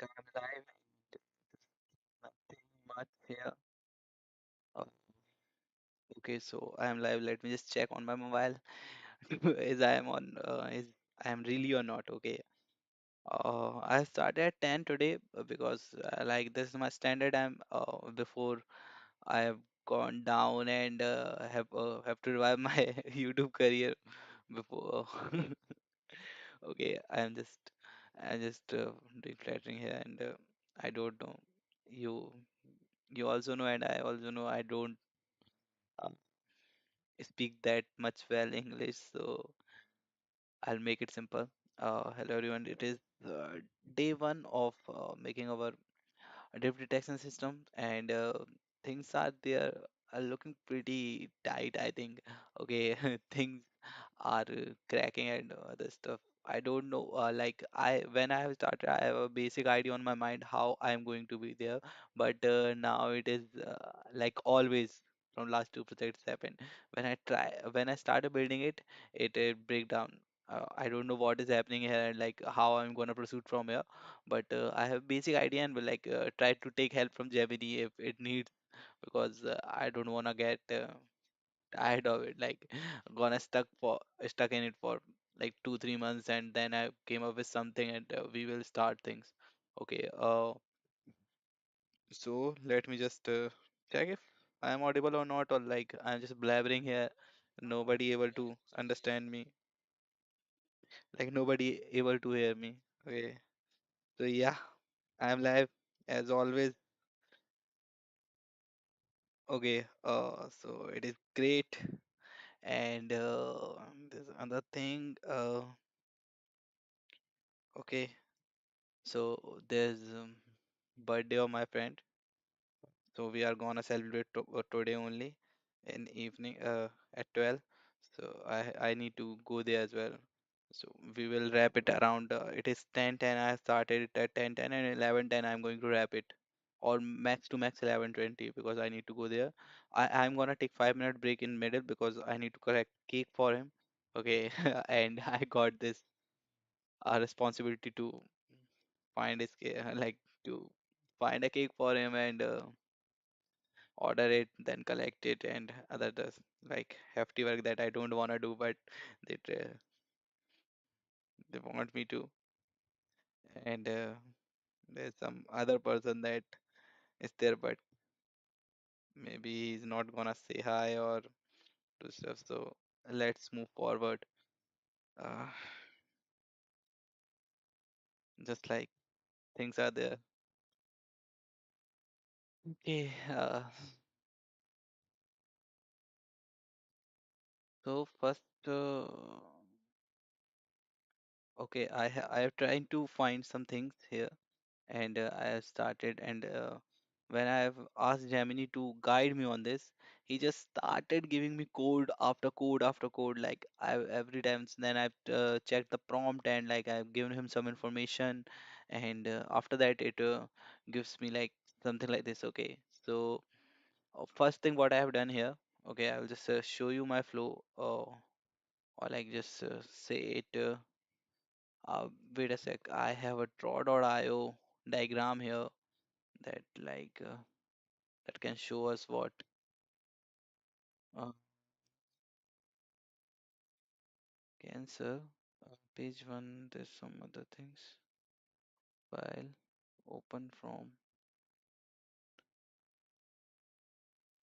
I'm live and nothing much here. Uh, okay, so I am live. Let me just check on my mobile is I am on is I am really or not. Okay. I started at 10 today because like this is my standard time before I have gone down and have to revive my YouTube career before. Okay, I'm just doing flattering here and I don't know you you also know and I also know I don't uh, speak that much well English, so I'll make it simple. Hello everyone, it is day one of making our drift detection system, and things are there are looking pretty tight, I think. Okay, things are cracking and other stuff. I don't know. Like I, when I have started, I have a basic idea on my mind how I am going to be there. But now it is like always from last two projects happened. When I started building it, it break down. I don't know what is happening here and like how I'm gonna proceed from here. But I have basic idea and will like try to take help from Gemini if it needs because I don't wanna get tired of it, like gonna stuck in it for like 2 3 months and then I came up with something and we will start things. Okay, so let me just check if I am audible or not, or like I'm just blabbering here, nobody able to understand me, like nobody able to hear me. Okay, so yeah, I am live as always. Okay, so it is great, and there's another thing. Okay, so there's birthday of my friend, so we are gonna celebrate today only in evening at 12. So I need to go there as well. So we will wrap it around. It is 10:10. I started it at 10:10 and 11:10. I'm going to wrap it, or max to max 11:20 because I need to go there. I'm gonna take 5 minute break in middle because I need to correct cake for him. Okay, and I got this responsibility to find his like to find a cake for him and order it, then collect it, and other does like hefty work that I don't want to do, but they want me to. And there's some other person that is there, but maybe he's not gonna say hi or do stuff. So let's move forward. Uh, just like things are there. Okay. So first, okay, I have trying to find some things here and I have started and when I have asked Gemini to guide me on this, he just started giving me code after code after code. Like I every time then I've checked the prompt and like I've given him some information, and after that it gives me like something like this. Okay, so first thing what I have done here. Okay, I will just show you my flow. Or like just say it. Wait a sec. I have a draw.io diagram here that like that can show us what uh, cancer page one. There's some other things. File open from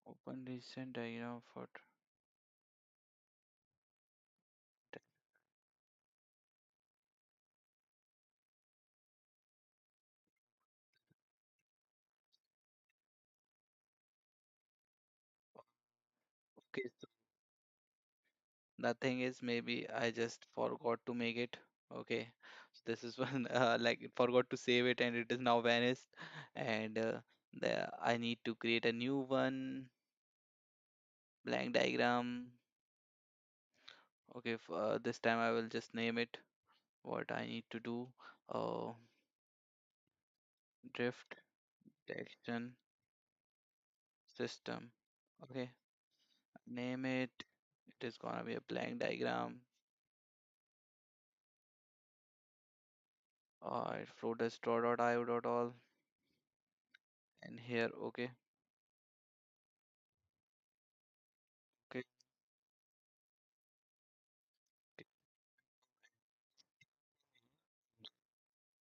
open recent diagram for okay, so the thing is maybe I just forgot to make it. Okay, so this is one like it forgot to save it and it is now vanished, and I need to create a new one, blank diagram. Okay, this time I will just name it what I need to do. uh, Drift detection system. Okay, name it. It is gonna be a blank diagram. flow destroy.io dot all, and here, okay. Okay.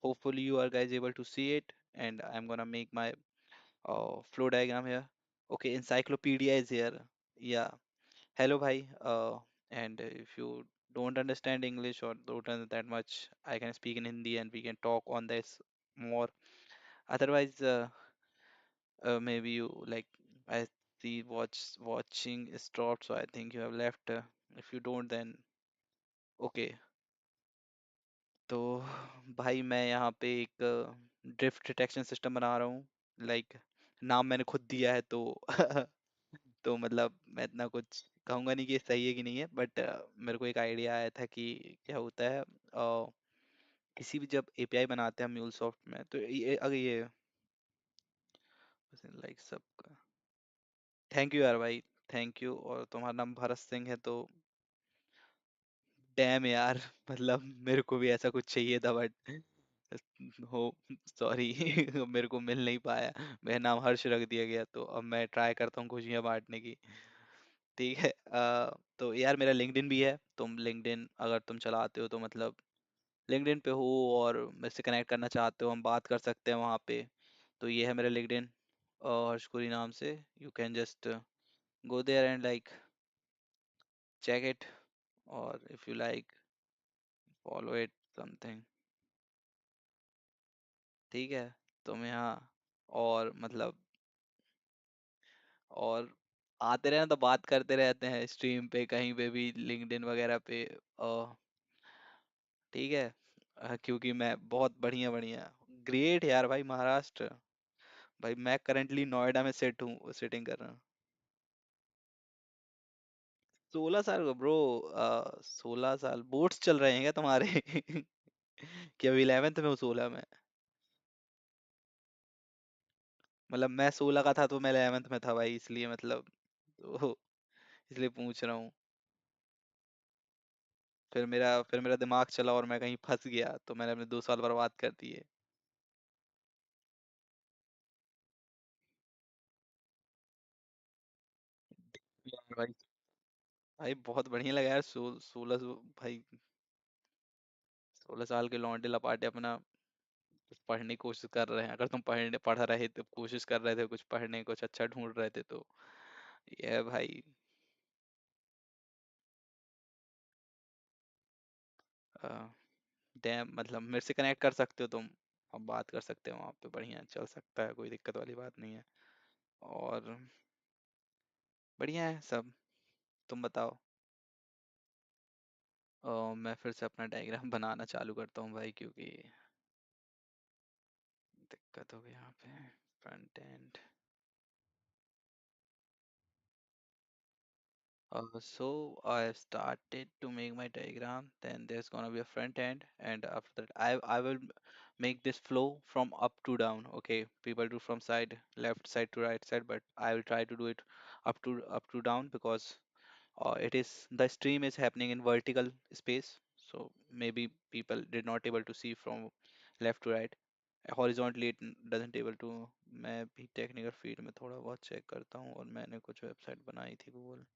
Hopefully you are guys able to see it, and I'm gonna make my flow diagram here. Okay, encyclopedia is here. Yeah. Hello, bhai. And if you don't understand English or don't understand that much, I can speak in Hindi and we can talk on this more. Otherwise, maybe you like I see watching is dropped, so I think you have left. If you don't, then okay. तो भाई मैं यहाँ पे एक drift detection system बना रहा हूँ, like नाम मैंने खुद दिया है तो तो मतलब मैं इतना कुछ कहूँगा नहीं कि ये सही है कि नहीं है, बट मेरे को एक आइडिया आया था कि क्या होता है किसी भी जब एपीआई बनाते हैं म्यूलसॉफ्ट में, तो ये अगर ये लाइक सबका थैंक यू यार भाई, थैंक यू। और तुम्हारा नाम भरत सिंह है तो डैम यार मतलब मेरे को भी ऐसा कुछ चाहिए था, बट हो सॉरी मेरे को मिल नहीं पाया। मेरा नाम हर्ष रख दिया गया, तो अब मैं ट्राई करता हूँ खुशियाँ बांटने की। ठीक है। तो यार मेरा लिंक्डइन भी है, तुम लिंक्डइन अगर तुम चलाते हो तो मतलब लिंक्डइन पे हो और मेरे से कनेक्ट करना चाहते हो, हम बात कर सकते हैं वहाँ पे। तो ये है मेरा लिंक्डइन हर्षकुरी नाम से। You can just go there and like check it, or if you like follow it something। ठीक है। तुम यहाँ और मतलब और आते रहना तो बात करते रहते हैं स्ट्रीम पे कहीं पे भी लिंक्डइन वगैरह पे। ठीक है। क्योंकि मैं बहुत बढ़िया बढ़िया ग्रेट यार भाई, महाराष्ट्र। भाई मैं करंटली नोएडा में सिटिंग कर रहा हूँ। 16 साल का ब्रो। 16 साल बोर्ड्स चल रहे हैं क्या तुम्हारे कि अभी 11th में हूँ 16 में? मतलब मैं 16 का था तो मैं 11th में था भाई, इसलिए मतलब तो इसलिए पूछ रहा हूँ। फिर मेरा दिमाग चला और मैं कहीं फंस गया, तो मैंने अपने 2 साल बर्बाद कर दिए। यार भाई, भाई बहुत बढ़िया लगा यार। 16 16 साल के लौंडे लपाटे अपना कुछ पढ़ने की कोशिश कर रहे हैं। अगर तुम पढ़ रहे थे, कोशिश कर रहे थे कुछ पढ़ने, कुछ अच्छा ढूंढ रहे थे, तो ये भाई डैम मतलब मेरे से कनेक्ट कर सकते हो तुम। अब बात कर सकते हो वहाँ पे, बढ़िया चल सकता है, कोई दिक्कत वाली बात नहीं है। और बढ़िया है सब। तुम बताओ। मैं फिर से अपना डायग्राम बनाना चालू करता हूँ भाई, क्योंकि दिक्कत हो गई यहाँ पे। Front end. So I have started to make my diagram. Then there's gonna be a front end, and after that, I will make this flow from up to down. Okay, people do from side left side to right side, but I will try to do it up to down, because it is the stream is happening in vertical space. So maybe people did not able to see from left to right. Horizontally it doesn't able to। मैं भी technical field में थोड़ा बहुत check करता हूँ, और मैंने कुछ वेबसाइट बनाई थी गूगल।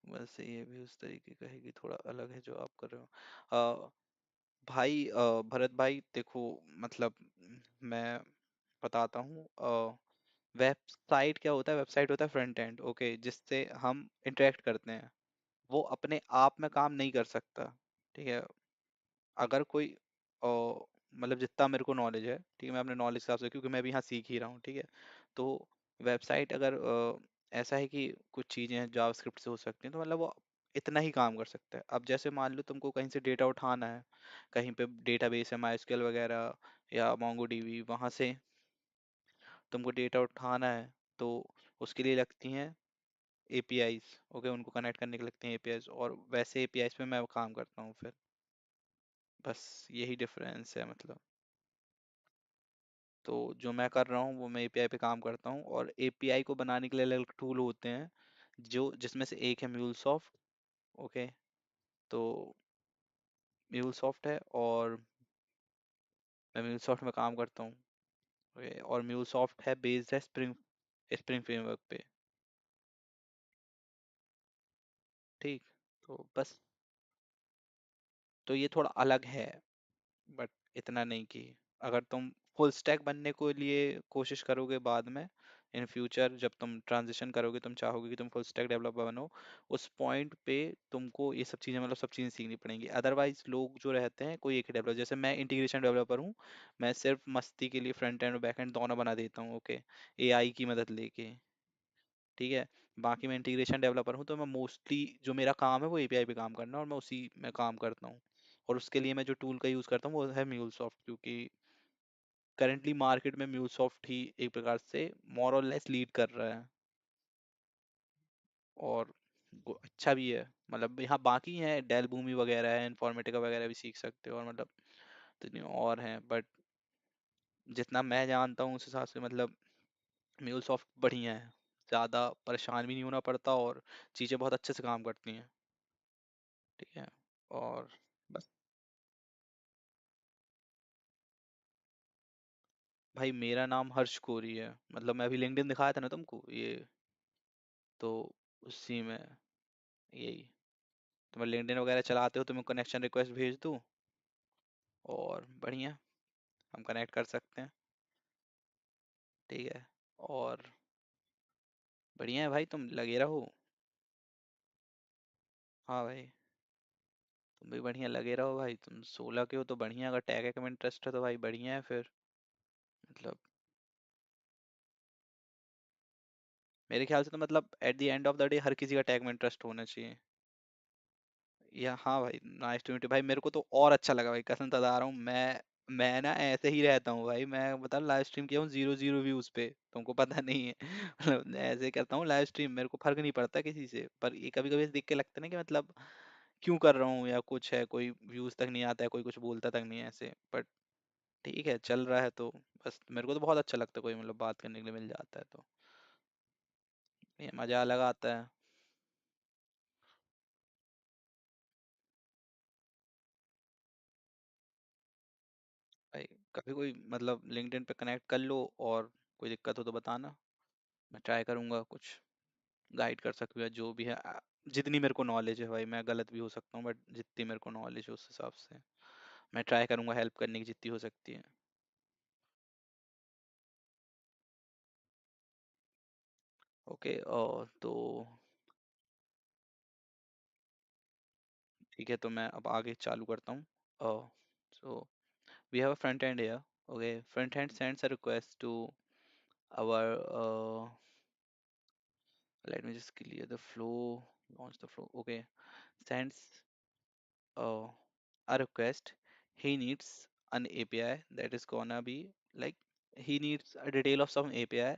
वैसे ये भी उस तरीके का है कि थोड़ा अलग है जो आप कर रहे हो। भाई भरत भाई देखो, मतलब मैं बताता हूँ। वेबसाइट क्या होता है? वेबसाइट होता है फ्रंट एंड, ओके, जिससे हम इंटरेक्ट करते हैं। वो अपने आप में काम नहीं कर सकता। ठीक है। अगर कोई अ, मतलब जितना मेरे को नॉलेज है, ठीक है, मैं अपने नॉलेज के हिसाब से, क्योंकि मैं भी यहाँ सीख ही रहा हूँ, ठीक है। तो वेबसाइट अगर ऐसा है कि कुछ चीज़ें जावास्क्रिप्ट से हो सकती हैं, तो मतलब वो इतना ही काम कर सकता है। अब जैसे मान लो तुमको कहीं से डेटा उठाना है, कहीं पे डेटाबेस है माइस्क्ल वगैरह या मोंगोडीबी, वहाँ से तुमको डेटा उठाना है, तो उसके लिए लगती हैं एपीआईज। ओके, उनको कनेक्ट करने के लिए लगती हैं एपीआईज, और वैसे एपीआईज पे मैं काम करता हूँ फिर। बस यही डिफरेंस है मतलब। तो जो मैं कर रहा हूँ वो मैं एपीआई पे काम करता हूँ, और एपीआई को बनाने के लिए अलग टूल होते हैं, जो जिसमें से एक है म्यूलसॉफ्ट। ओके। तो म्यूलसॉफ्ट है, और मैं म्यूलसॉफ्ट में काम करता हूँ। ओके, और म्यूलसॉफ्ट है बेस्ड है स्प्रिंग स्प्रिंग फ्रेमवर्क पे। ठीक, तो बस, तो ये थोड़ा अलग है, बट इतना नहीं कि अगर तुम फुल स्टैक बनने को लिए कोशिश करोगे बाद में, इन फ्यूचर जब तुम ट्रांजिशन करोगे, तुम चाहोगे कि तुम फुल स्टैक डेवलपर बनो, उस पॉइंट पे तुमको ये सब चीज़ें, मतलब सब चीज़ें सीखनी पड़ेंगी। अदरवाइज लोग जो रहते हैं, कोई एक ही डेवलपर, जैसे मैं इंटीग्रेशन डेवलपर हूँ, मैं सिर्फ मस्ती के लिए फ्रंट एंड और बैक एंड दोनों बना देता हूँ, ओके, एआई की मदद लेके। ठीक है, बाकी मैं इंटीग्रेशन डेवलपर हूँ, तो मैं मोस्टली जो मेरा काम है वो एपीआई पे काम करना है, और मैं उसी में काम करता हूँ। और उसके लिए मैं जो टूल का यूज़ करता हूँ वो है म्यूलसॉफ्ट, क्योंकि करंटली मार्केट में म्यूलसॉफ्ट ही एक प्रकार से मोर और लेस लीड कर रहा है। और वो अच्छा भी है, मतलब यहाँ बाकी हैं, डेल भूमि वगैरह है, इन्फॉर्मेटिका वगैरह भी सीख सकते हो, और मतलब इतनी और हैं, बट जितना मैं जानता हूँ उस हिसाब से मतलब म्यूलसॉफ्ट बढ़िया है, ज़्यादा परेशान भी नहीं होना पड़ता, और चीज़ें बहुत अच्छे से काम करती हैं। ठीक है, और बस। भाई मेरा नाम हर्ष कोरी है, मतलब मैं अभी लिंक्डइन दिखाया था ना तुमको ये, तो उसी में यही, तो मैं लिंक्डइन वगैरह चलाते हो तो मैं कनेक्शन रिक्वेस्ट भेज दूँ, और बढ़िया, हम कनेक्ट कर सकते हैं। ठीक है, और बढ़िया है भाई, तुम लगे रहो। हाँ भाई, तुम भी बढ़िया लगे रहो भाई, तुम 16 के हो तो बढ़िया, अगर टैग में इंटरेस्ट है तो भाई बढ़िया है फिर, मतलब मेरे ख्याल से तो मतलब at the end of the day हर किसी का टैग में इंटरेस्ट होना चाहिए। या हाँ भाई, नाइस टू मीट यू भाई, मेरे को तो और अच्छा लगा भाई, कसम बता रहा हूँ। मैं ना ऐसे ही रहता हूँ भाई, मैं बता लाइव स्ट्रीम किया हूँ 0 0 व्यूज पे, तुमको पता नहीं है। मतलब मैं ऐसे करता हूँ लाइव स्ट्रीम, मेरे को फर्क नहीं पड़ता किसी से, पर ये कभी कभी देख के लगता है ना कि मतलब क्यों कर रहा हूँ, या कुछ है, कोई व्यूज तक नहीं आता है, कोई कुछ बोलता तक नहीं है ऐसे, बट ठीक है, चल रहा है तो बस, मेरे को तो बहुत अच्छा लगता है, कोई मतलब बात करने के लिए मिल जाता है तो ये मजा अलग आता है। भाई कभी कोई मतलब लिंक्डइन पे कनेक्ट कर लो, और कोई दिक्कत हो तो बताना, मैं ट्राई करूंगा कुछ गाइड कर सकूँ, या जो भी है जितनी मेरे को नॉलेज है भाई, मैं गलत भी हो सकता हूँ, बट जितनी मेरे को नॉलेज है उस हिसाब से मैं ट्राई करूंगा हेल्प करने की जितनी हो सकती है। ओके, तो ठीक है, तो मैं अब आगे चालू करता हूँ। So we have a front end here. Okay, front end sends a request to our let me just clear the flow, launch the flow. Okay, sends uh, a request. He needs an API that is gonna be like, he needs a detail of some API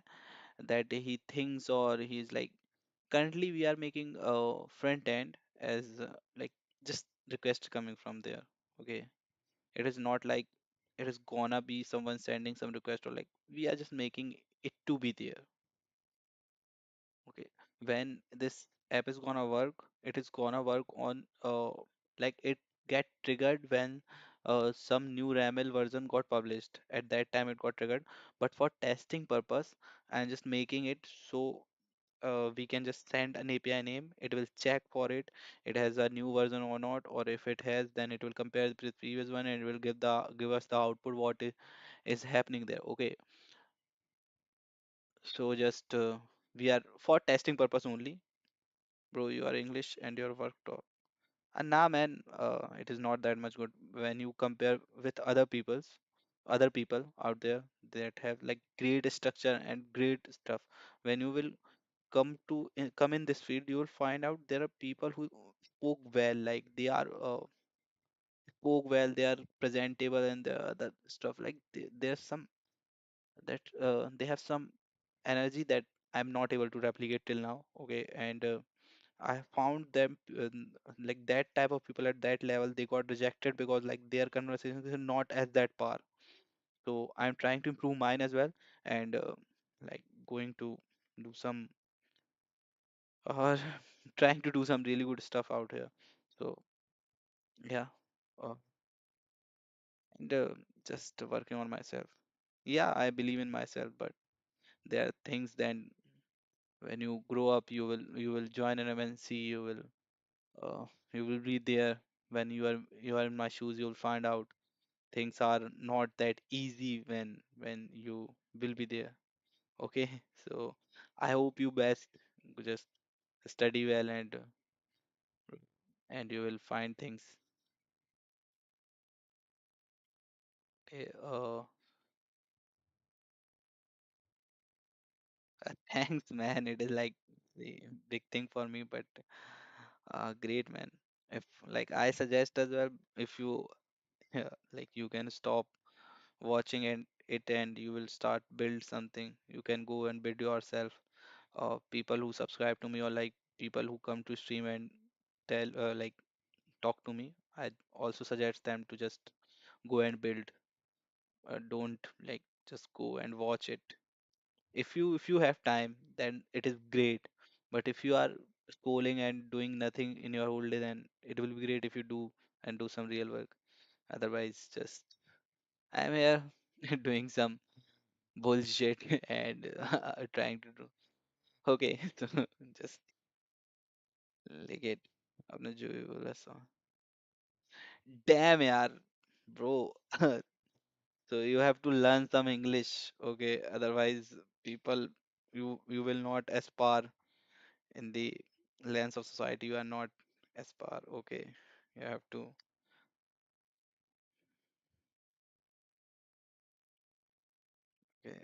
that he thinks, or he's like, currently we are making a front end as like just request coming from there. Okay, it is not like it is gonna be someone sending some request, or like we are just making it to be there. Okay, when this app is gonna work, it is gonna work on like it get triggered when some new RAML version got published. At that time it got triggered, but for testing purpose and just making it so we can just send an API name, it will check for it, it has a new version or not, or if it has, then it will compare with the previous one, and it will give us the output what is happening there. Okay, so just we are for testing purpose only. Bro, you are English and your work talk. And nah, man, it is not that much good when you compare with other people out there that have like great structure and great stuff. When you will come in this field, you will find out there are people who spoke well, like they are spoke well, they are presentable, and the other stuff like there's some that they have some energy that I'm not able to replicate till now. Okay, and I found them like that type of people at that level, they got rejected because like their conversations are not as that par. So I'm trying to improve mine as well, and like going to do some or trying to do some really good stuff out here. So yeah, uh, and just working on myself. Yeah, I believe in myself, but there are things then when you grow up, you will join an MNC, uh, you will be there. When you are in my shoes, you'll find out things are not that easy when you will be there. Okay, so I hope you best just study well and you will find things. Okay, thanks, man. It is like the big thing for me, but great, man. If like I suggest as well, if you like you can stop watching and you will start build something. You can go and build yourself. People who subscribe to me or like people who come to stream and tell like talk to me, I also suggest them to just go and build. Don't like just go and watch it. If you have time, then it is great. But if you are scrolling and doing nothing in your whole day, then it will be great if you do and do some real work. Otherwise, just I'm here doing some bullshit and trying to do. Okay, so just like it. आपने जो भी बोला सो. Damn, yaar, bro. So you have to learn some English, okay? Otherwise, people, you will not aspire in the lens of society. You are not aspire, okay? You have to. Okay,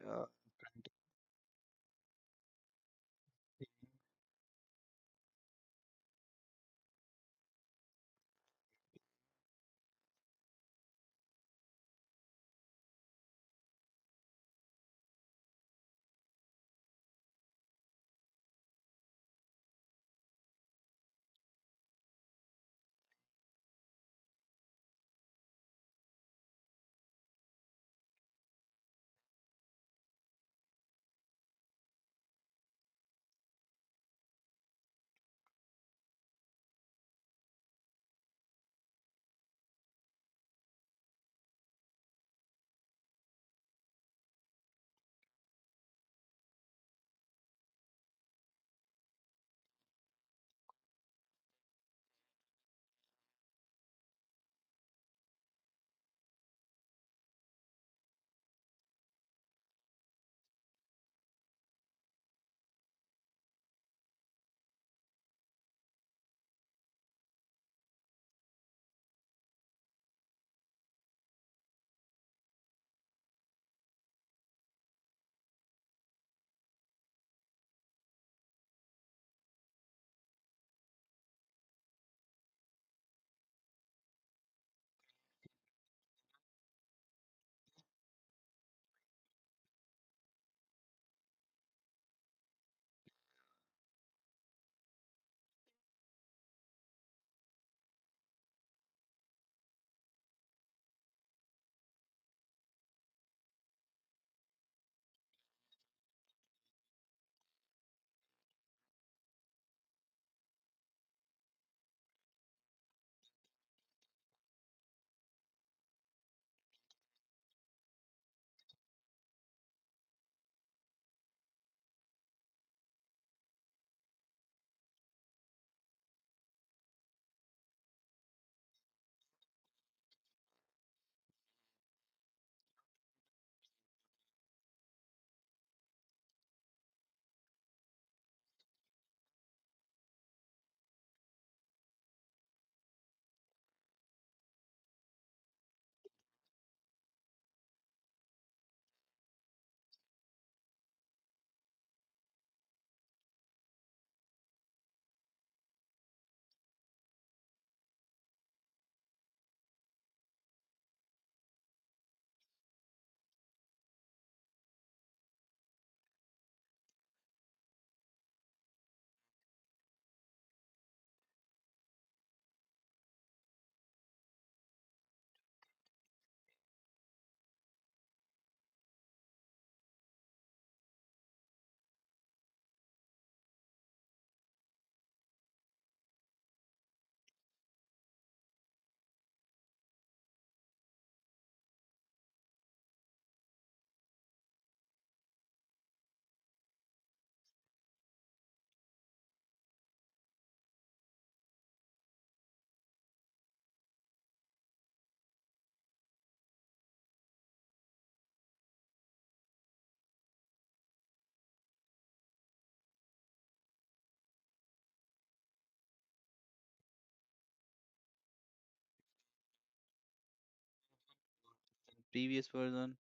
previous version.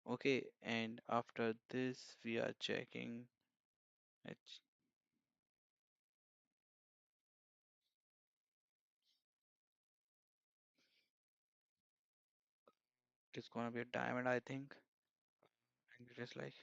Okay, and after this we are checking it. It's gonna be a diamond, I think. And it is like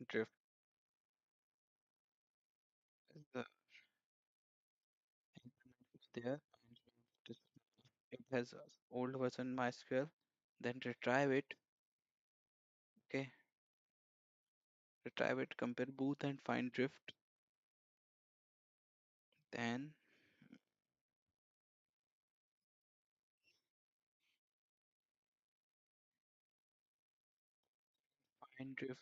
drift is there, and this- it has a old version MySQL. Then retrieve it. Okay, retrieve it, compare both and find drift. Then find drift.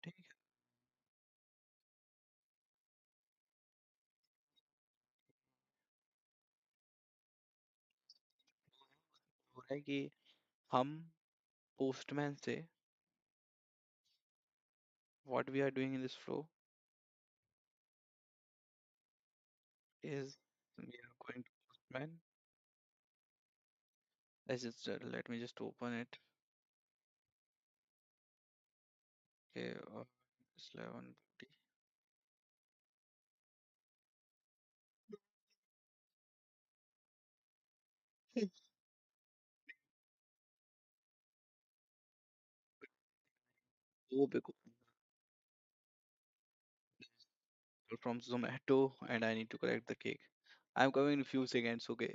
ठीक हो रहा है कि हम postman से what we are doing in this flow is we are going to postman. Let me just open it. Okay, it's 11:40. Oh, because from Zomato and I need to collect the cake. I'm coming in a few seconds. Okay.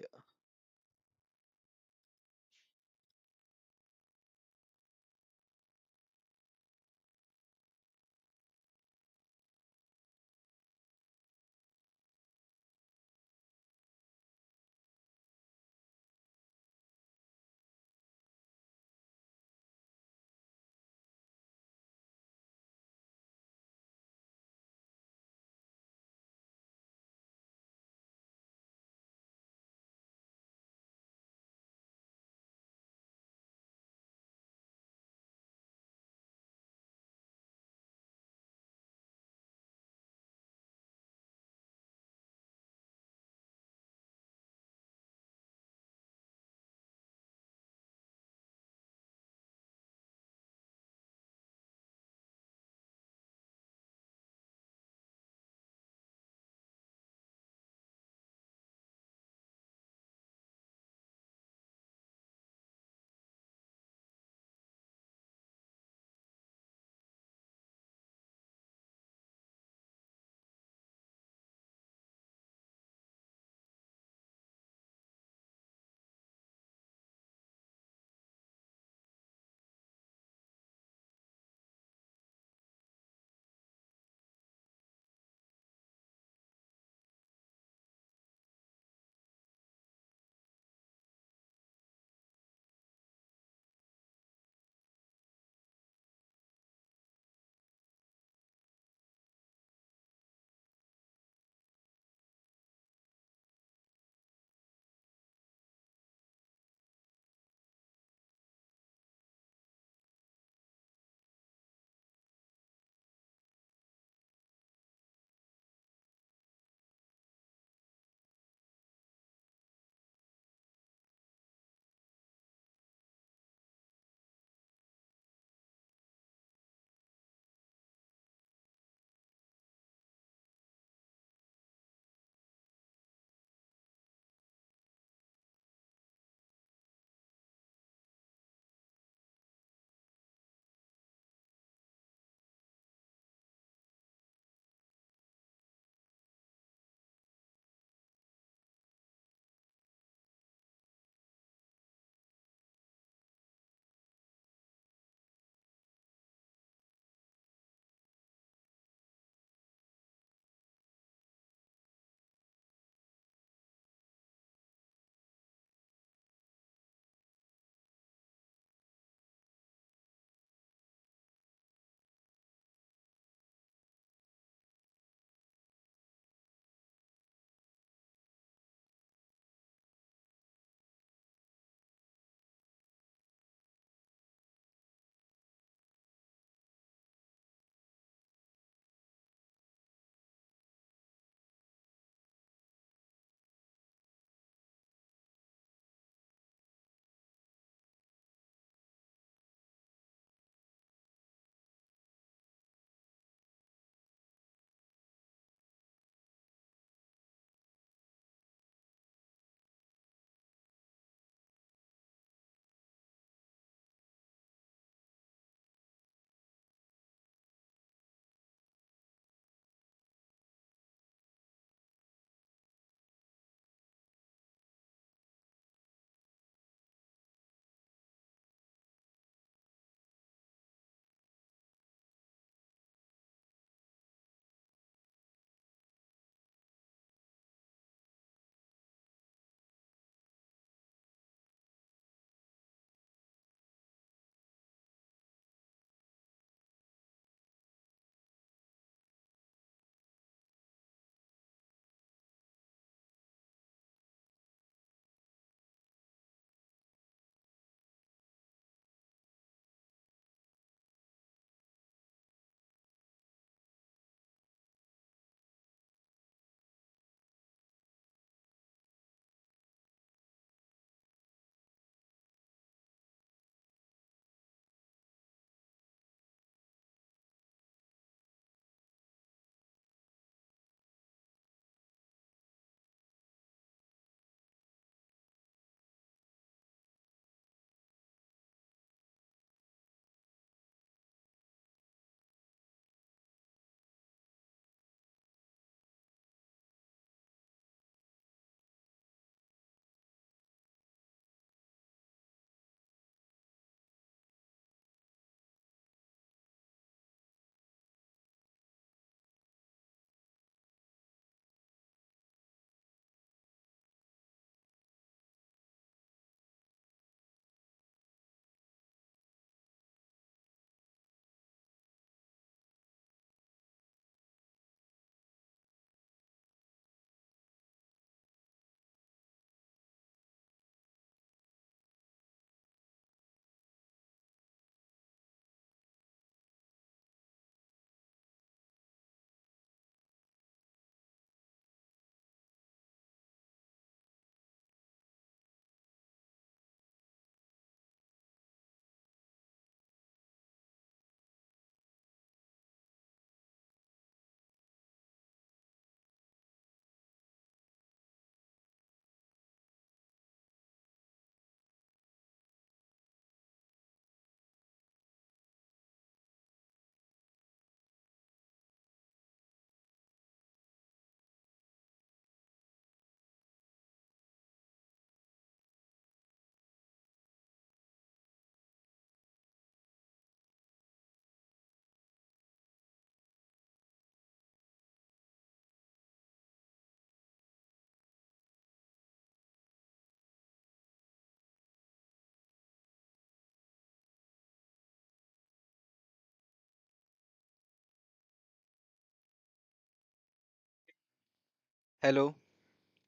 Hello,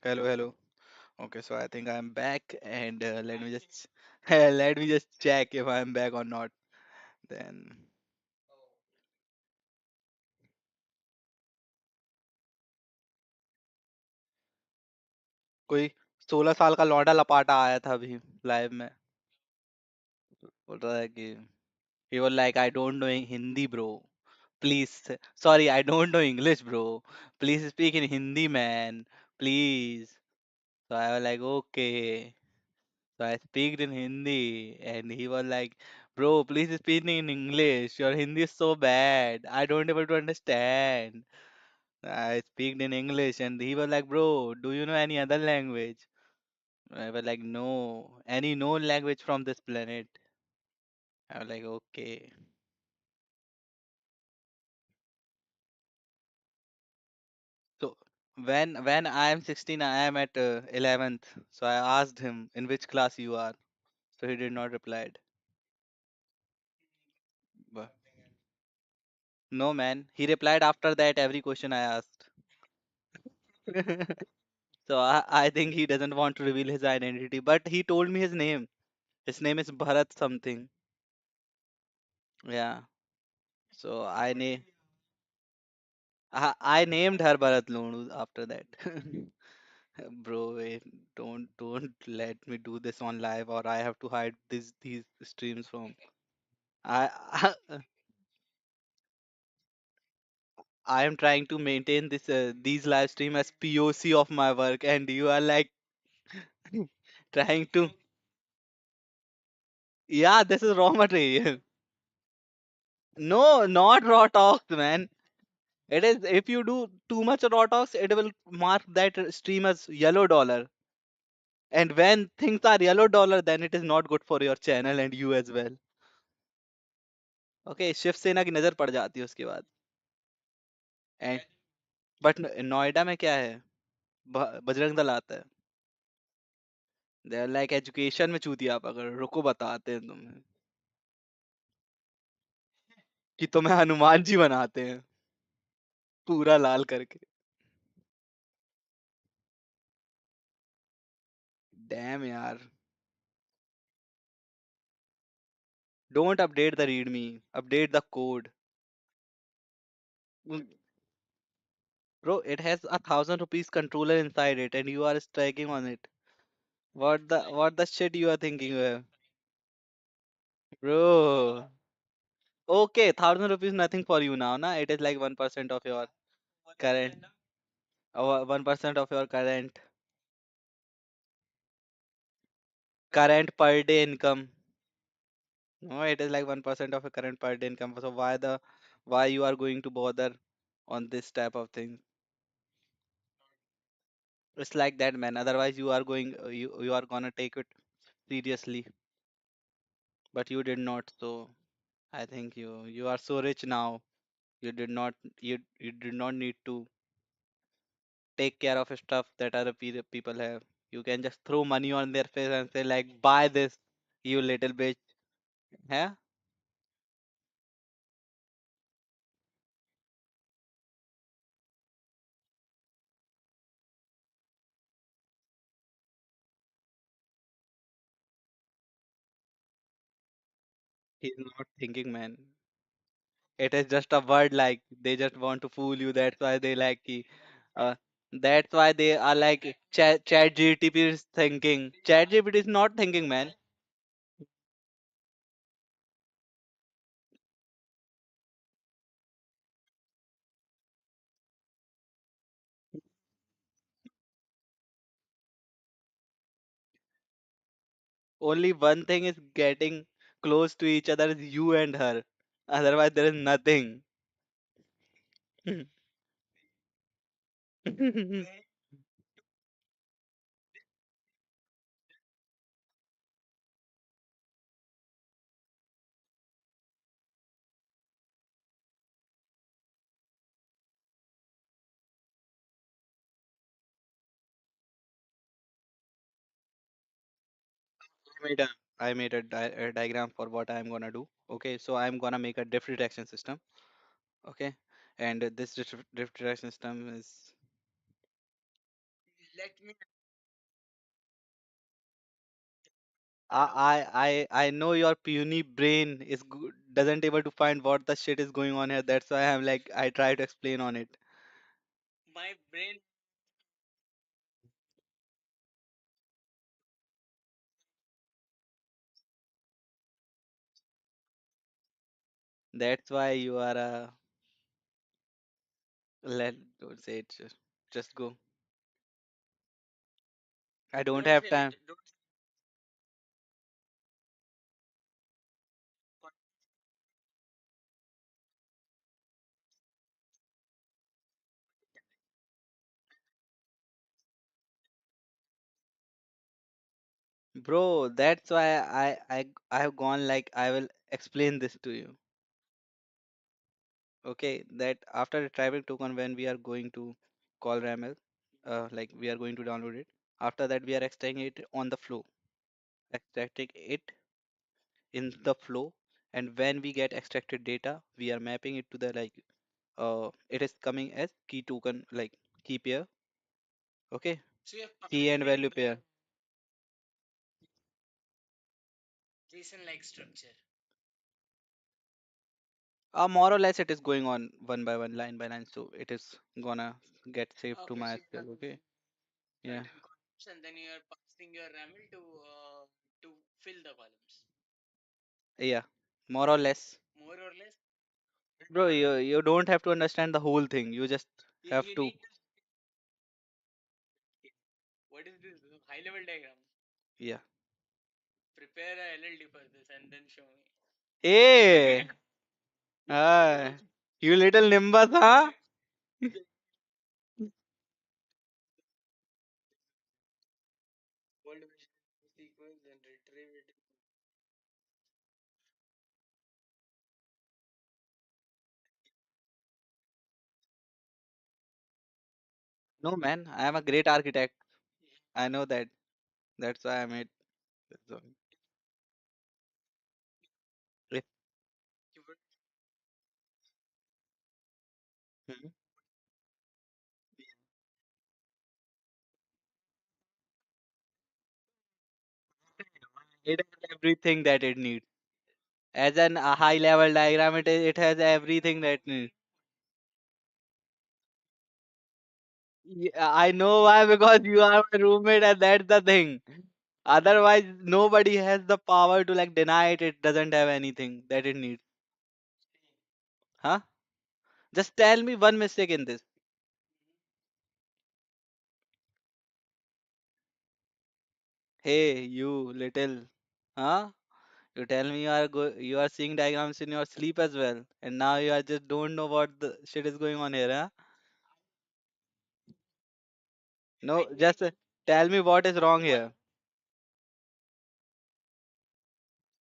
hello. Okay, so I think I'm back, and let me just let me just check if I'm back or not. Then कोई 16 साल का लौंडा लपाटा आया था अभी live में, बोल रहा है कि he was like, I don't know Hindi, bro. Please, sorry, I don't know English, bro. Please speak in Hindi, man. Please. So I was like, okay. So I speak in Hindi, and he was like, "Bro, please speak in English. Your Hindi is so bad. I don't able to understand." I speak in English, and he was like, "Bro, do you know any other language?" I was like, "No, any known language from this planet." I was like, "Okay." So when I am 16, I am at 11th. So I asked him, "In which class you are?" So he did not reply. But no, man, he replied after that every question I asked. So I think he doesn't want to reveal his identity, but he told me his name. His name is Bharat something. Yeah. So I named her Bharat Lonu after that. Bro, wait, don't let me do this on live, or I have to hide these streams from. I I am trying to maintain this these live stream as POC of my work, and you are like trying to. Yeah, this is raw material. No, not raw talks, man. It is, if you do too much raw talks, it will mark that stream as yellow dollar. And when things are yellow dollar, then it is not good for your channel and you as well. Okay, Shiv सेना की नजर पड़ जाती है उसके बाद. And but Noida में क्या है, बजरंग दल आता है. दे आर लाइक एजुकेशन में चूतिया पकड़, रुको बताते हैं तुम्हें कि तुम्हें हनुमान जी बनाते हैं पूरा लाल करके. डैम यार. Don't update the readme, update the code. Bro, it has ₹1,000 controller inside it, and you are striking on it. What the shit you are thinking, bro? Okay, ₹1,000 nothing for you now, na? It is like 1% of your current, 1% of your current per day income. No, it is like 1% of your current per day income. So why you are going to bother on this type of thing? It's like that, man. Otherwise, you are gonna take it seriously, but you did not. So I think you are so rich now. You did not you did not need to take care of stuff that other people have. You can just throw money on their face and say like, buy this, you little bitch. Yeah, he's not thinking, man. It is just a word, like they just want to fool you. That's why they like uh, that's why they are like chat GTP is thinking. Chat GPT is not thinking, man. Only one thing is getting close to each other is you and her. Otherwise, there is nothing. made a I made a diagram for what I'm gonna do. Okay, so I'm gonna make a drift detection system. Okay, and this drift detection system is I know your puny brain is good, doesn't able to find what the shit is going on here. That's why I'm like I try to explain on it. That's why you are a let don't say it. Just go. I don't have time, bro. That's why I have gone like I will explain this to you. Okay, that after retrieving token when we are going to call RAML, like we are going to download it. After that, we are extracting it on the flow, extracting it in the flow, and when we get extracted data, we are mapping it to the like it is coming as key token like key pair. Okay, key and value pair. More or less, it is going on one by one, line by line, so it is gonna get saved to MySQL. Okay, yeah, yeah, more or less. Bro, you don't have to understand the whole thing. You just have to. Yeah. Hey, ah, you little nimbus, huh? No, man, I am a great architect. I know that. That's why I made this one. If- Mhm. It has everything that it needs. As an a high level diagram, it has everything that needs. Yeah, I know why because you are my roommate and that's the thing. Otherwise, nobody has the power to like deny it. It doesn't have anything that it needs. Huh? Just tell me one mistake in this. Hey, you little, huh? You tell me you are seeing diagrams in your sleep as well, and now you are just don't know what the shit is going on here, huh? No, just tell me what is wrong here.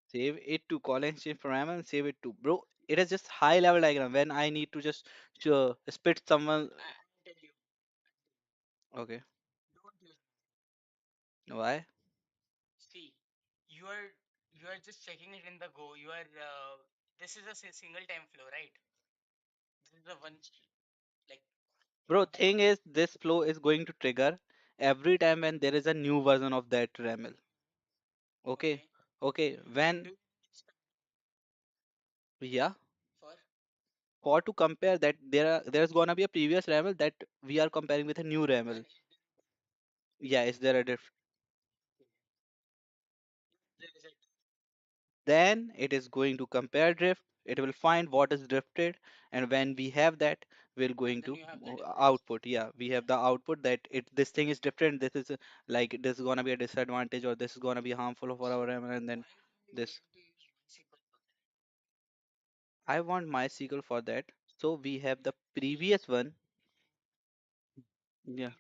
Save it to call exchange parameter and save it to bro. It is just high level diagram when I need to just spit someone. Okay, why? Bro, thing is this flow is going to trigger every time when there is a new version of that RAML. Okay, okay. When yeah, for to compare that there's gonna be a previous RAML that we are comparing with a new RAML. Yeah, is there a diff? Then it is going to compare drift. It will find what is drifted, and when we have that, we're going to output. Yeah, we have the output that it this thing is different. This is like this is gonna be a disadvantage or this is gonna be harmful for our RAM, and then this. I want MySQL for that. So we have the previous one. Yeah.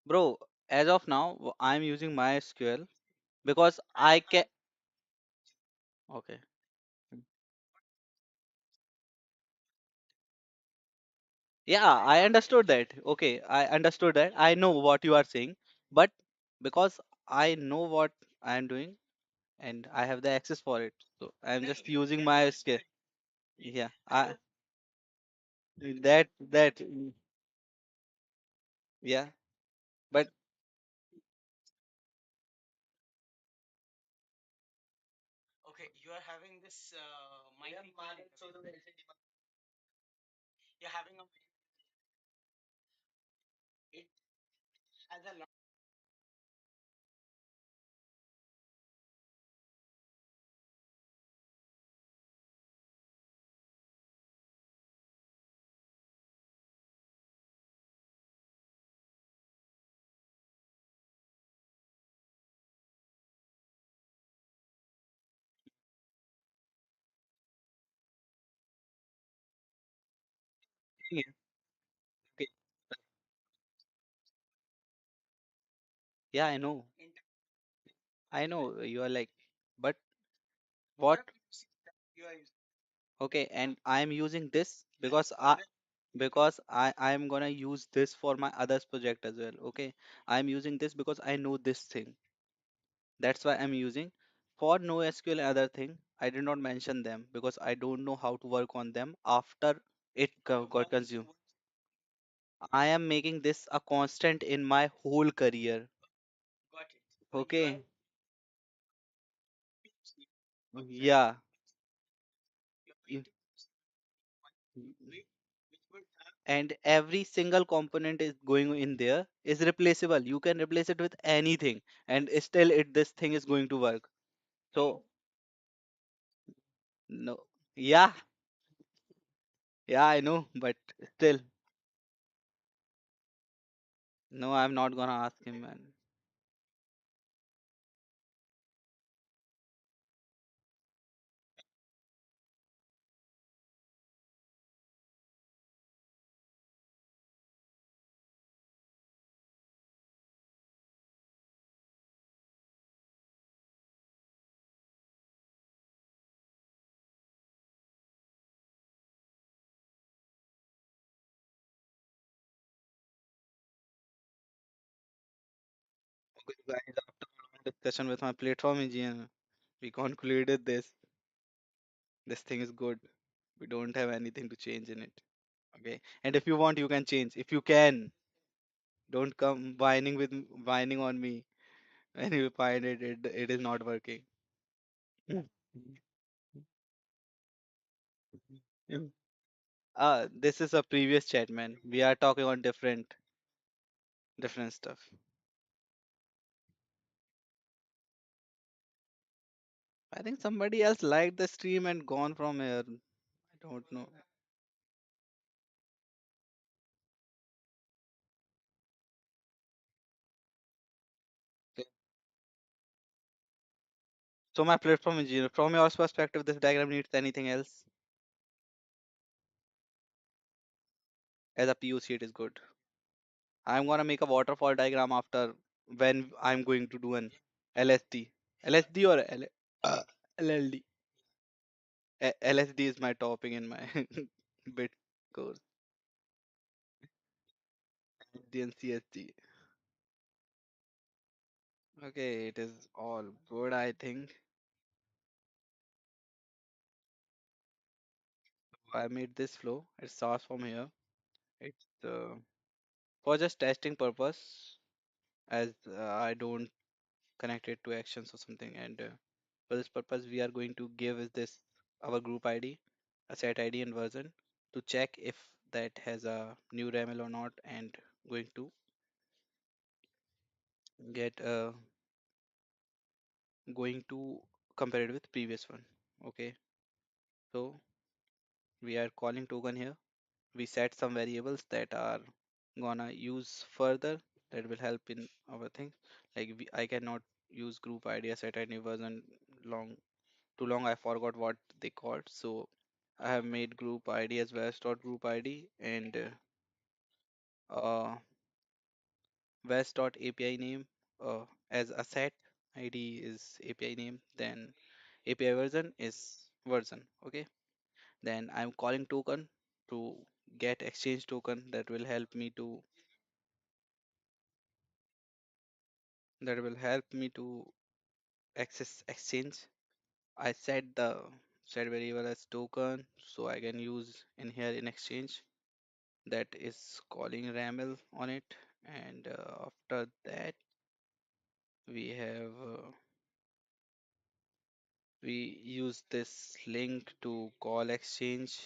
Bro, as of now, I'm using MySQL because I can. Okay. Yeah, I understood that. Okay, I understood that. I know what you are saying, but because I know what I am doing and I have the access for it. So I'm just using my skill. Yeah, I that yeah. But yeah, okay. Yeah, I know you are like, but what? Okay, and I'm using this because I'm gonna use this for my others project as well. Okay, I'm using this because I know this thing. That's why I'm using for NoSQL and other thing. I did not mention them because I don't know how to work on them after got consumed. I am making this a constant in my whole career. Okay. Yeah. y- And every single component is going in there is replaceable. You can replace it with anything, and still it this thing is going to work. So no, yeah, yeah, I know, but still, no, I'm not gonna ask him, man. Okay, guys, after a long discussion with my platform engineer, we concluded this. This thing is good. We don't have anything to change in it. Okay, and if you want, you can change. If you can, don't come whining on me when you find it is not working. Mm. Mm. This is a previous chat, man. We are talking on different stuff. I think somebody else liked the stream and gone from here. I don't know. Okay. So my platform engineer, from your perspective, this diagram needs anything else? As a POC, it is good. I'm gonna make a waterfall diagram after when I'm going to do an LSD. LSD or LLD? LSD is my topic in my bit course. LSD and CSD. Okay, it is all good, I think. I made this flow. It starts from here. It's for just testing purpose, as I don't connect it to actions or something. And for this purpose, we are going to give is this our group ID, a set ID and version to check if that has a new RAML or not, and going to get going to compare it with previous one. Okay, so we are calling token here. We set some variables that are gonna use further that will help in our thing. Like I cannot use group ID set any version long too long. I forgot what they called. So I have made group ID as west.group ID and west.api name as a set. ID is API name. Then API version is version. Okay. Then I'm calling token to get exchange token that will help me to that will help me to access exchange. I set variable as token so I can use in here in exchange that is calling RAML on it. And after that we have we use this link to call exchange,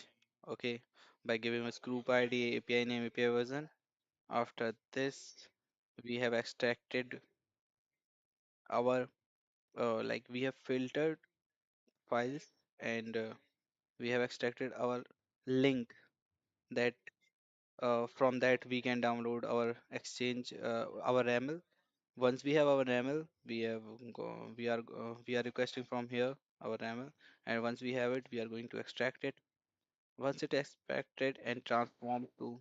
okay, by giving us group ID, API name, API version. After this we have extracted our like we have filtered files, and we have extracted our link that from that we can download our exchange our raml. Once we have our raml, we are requesting from here our raml, and once we have it we are going to extract it. Once it extracted and transformed to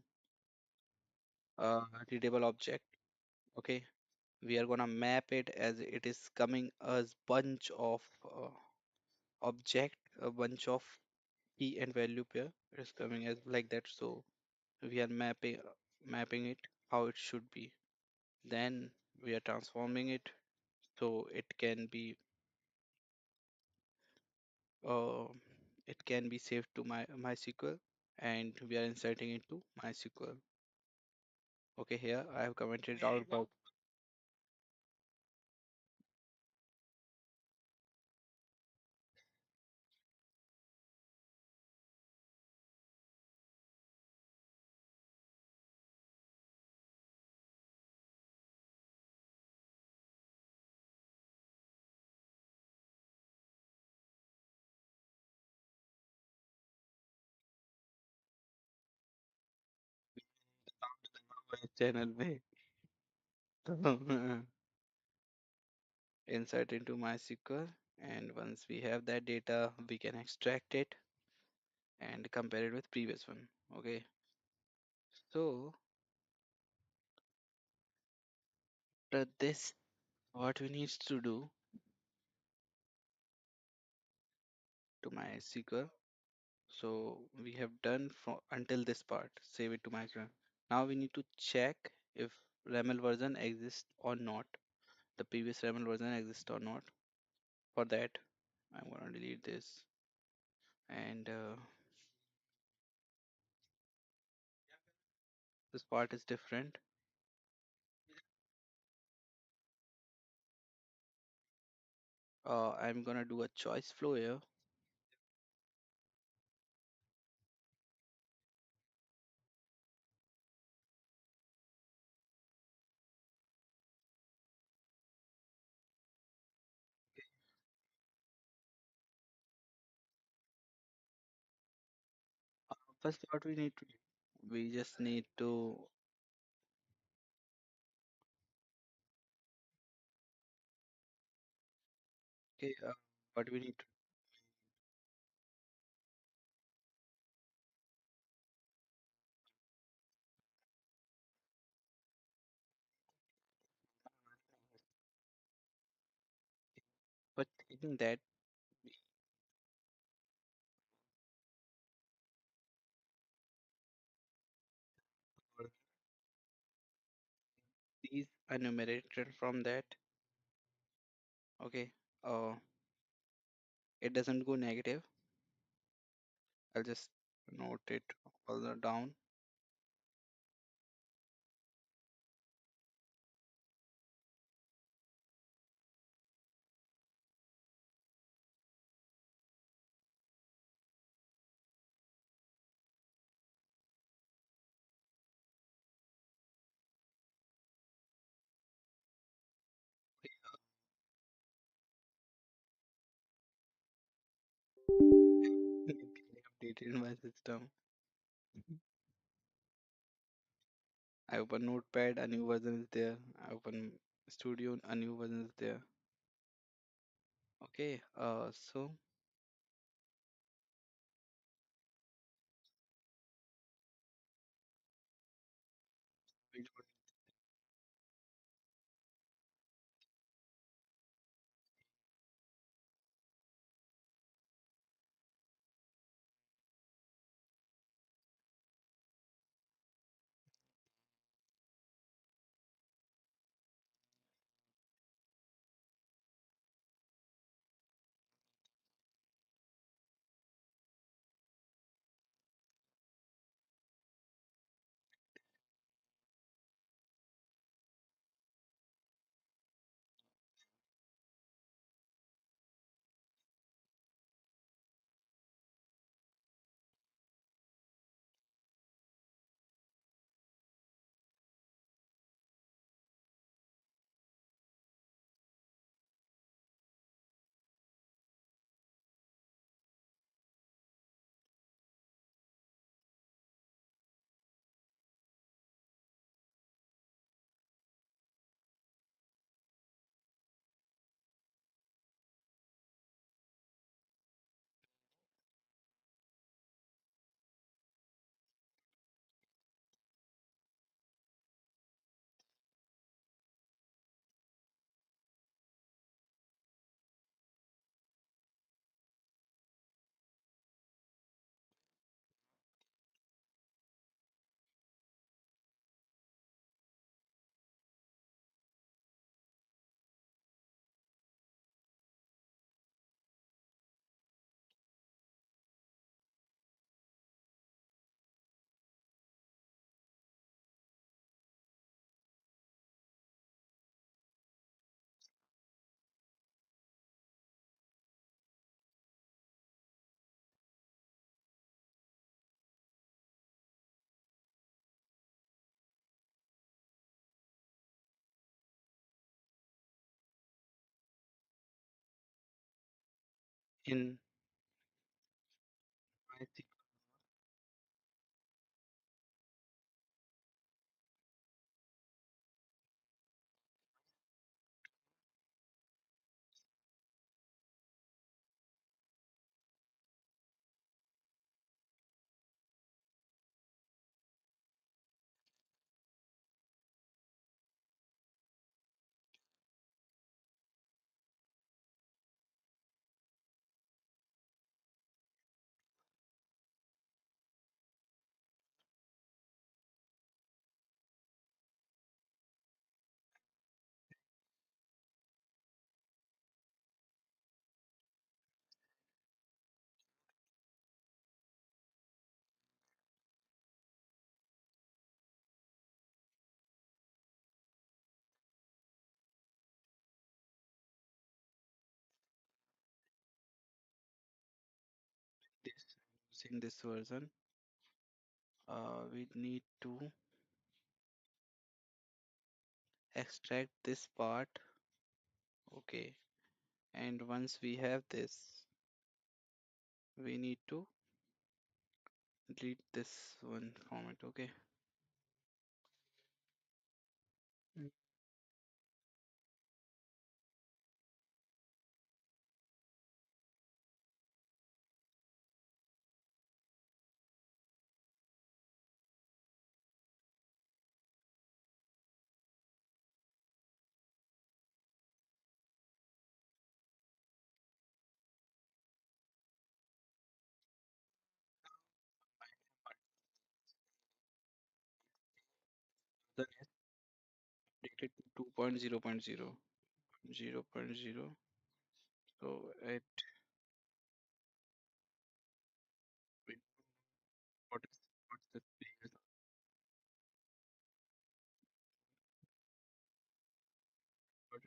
readable object, okay, we are gonna map it as it is coming as bunch of object, a bunch of key and value pair. It is coming as like that, so we are mapping it how it should be. Then we are transforming it so uh, it can be saved to MySQL, and we are inserting into MySQL. Okay, here I have commented out about my channel way. Insert into MySQL, and once we have that data, we can extract it and compare it with previous one. Okay, so this what we need to do to MySQL. So we have done from until this part, save it to MySQL. Now we need to check if RAML version exists or not. The previous RAML version exists or not. For that, I'm gonna delete this, and this part is different. I'm gonna do a choice flow here. First, what we need to do, we just need to, okay, what we need to, but in that these enumerated from that, okay, it doesn't go negative. I'll just note it all down. Updated my system. I open Notepad, a new version is there. I open Studio, a new version is there. Okay, so we don't in MySQL. This using this version, we need to extract this part. Okay, and once we have this, we need to delete this one format. Okay. Mm. The updated to 2.0.0, 0.0. So it we what is what's the previous what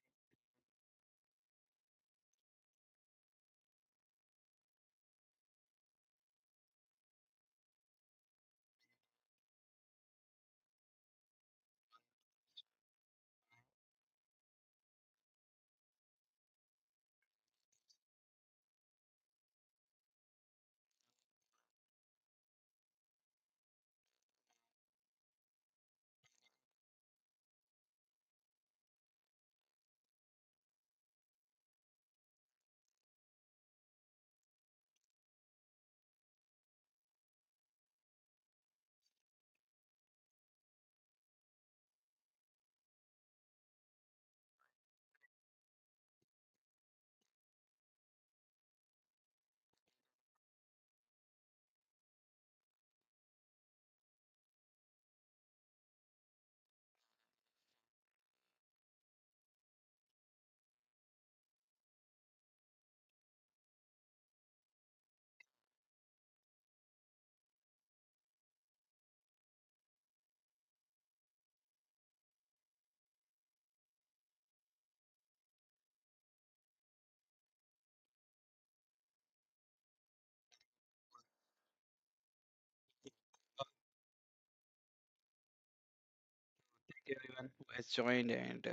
thank you everyone who has joined and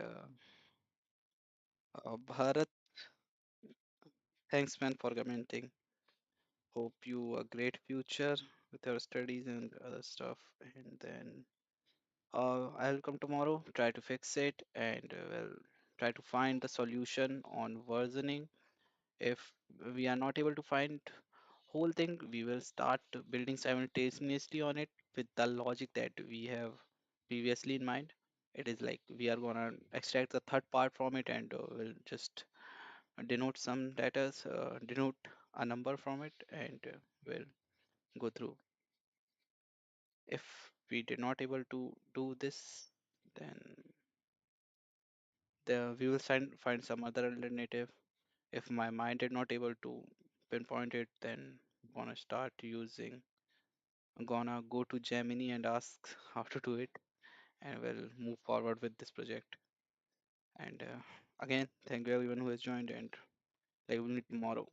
Bharat, thanks man for commenting. Hope you a great future with your studies and other stuff. And then I'll come tomorrow, try to fix it, and we'll try to find the solution on versioning. If we are not able to find whole thing, we will start building simultaneously on it with the logic that we have previously in mind. It is like we are gonna extract the third part from it and we'll just denote some data, denote a number from it, and we'll go through. If we did not able to do this, then we will find some other alternative. If my mind did not able to pinpoint it, then gonna start using gonna go to Gemini and ask how to do it, and we'll move forward with this project. And again, thank you everyone who has joined, and like we'll meet tomorrow.